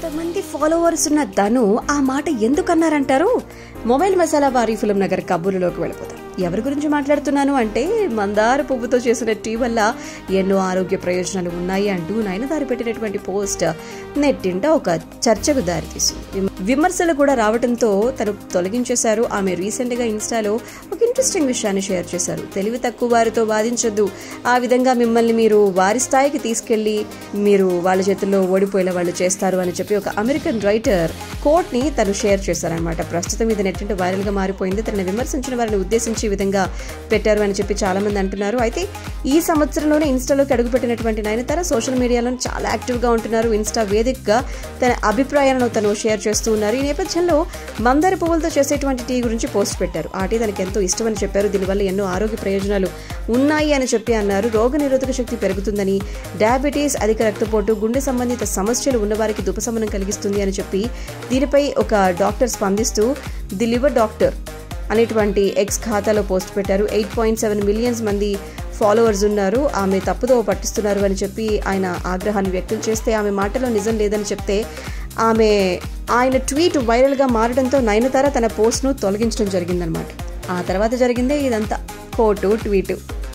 ఇంతమంది ఫాలోవర్స్ ఉన్న తను ఆ మాట ఎందుకన్నారంటారు? మొబైల్ మసాలా వారి ఫిల్మ్ నగర్ కబుర్లోకి వెళ్ళిపోతారు. ఎవరి గురించి మాట్లాడుతున్నాను అంటే, మందార పువ్వుతో చేసిన టీ వల్ల ఎన్నో ఆరోగ్య ప్రయోజనాలు ఉన్నాయి అంటూ నయనతార పెట్టినటువంటి పోస్ట్ నెట్టింట ఒక చర్చకు దారితీసింది. విమర్శలు కూడా రావడంతో తను తొలగించేశారు. ఆమె రీసెంట్ గా ఇన్స్టాలో ఒక ఇంట్రెస్టింగ్ విషయాన్ని షేర్ చేశారు. తెలివి తక్కువ వారితో వాదించొద్దు, ఆ విధంగా మిమ్మల్ని మీరు వారి స్థాయికి తీసుకెళ్లి మీరు వాళ్ళ చేతుల్లో ఓడిపోయేలా వాళ్ళు చేస్తారు అని చెప్పి ఒక అమెరికన్ రైటర్ కోట్ ని తను షేర్ చేశారనమాట. ప్రస్తుతం ఇది నెట్టింట వైరల్ గా మారిపోయింది. తనని విమర్శించిన వారిని ఉద్దేశించి ఈ విధంగా పెట్టారు అని చెప్పి చాలా మంది అంటున్నారు. అయితే ఈ సంవత్సరంలోనే ఇన్స్టాలోకి అడుగుపెట్టినటువంటి నయనతార సోషల్ మీడియాలో చాలా యాక్టివ్ గా ఉంటున్నారు. ఇన్స్టా వేదికగా తన అభిప్రాయాలను తను షేర్ చేస్తూ ఉన్నారు. ఈ నేపథ్యంలో మందార పువ్వులతో చేసేటువంటి టీ గురించి పోస్ట్ పెట్టారు. ఆ టీ తనకి ఎంతో ఇష్టమని చెప్పారు. దీనివల్ల ఎన్నో ఆరోగ్య ప్రయోజనాలు ఉన్నాయి అని చెప్పి అన్నారు. రోగ నిరోధక శక్తి పెరుగుతుందని, డయాబెటీస్, అధిక రక్తపోటు, గుండె సంబంధిత సమస్యలు ఉన్నవారికి దుపశమనం కలిగిస్తుంది అని చెప్పి దీనిపై ఒక డాక్టర్ స్పందిస్తూ ది లివర్ డాక్టర్ అనేటువంటి ఎక్స్ ఖాతాలో పోస్ట్ పెట్టారు. 8.7 మిలియన్స్ మంది ఫాలోవర్స్ ఉన్నారు. ఆమె తప్పుదో పట్టిస్తున్నారు అని చెప్పి ఆయన ఆగ్రహాన్ని వ్యక్తం చేస్తే, ఆమె మాటలో నిజం లేదని చెప్తే ఆయన ట్వీట్ వైరల్ గా మారడంతో నయనతార తన పోస్ట్ ను తొలగించడం జరిగిందనమాట. ఆ తర్వాత జరిగిందే ఇదంతా, కోటు ట్వీటు.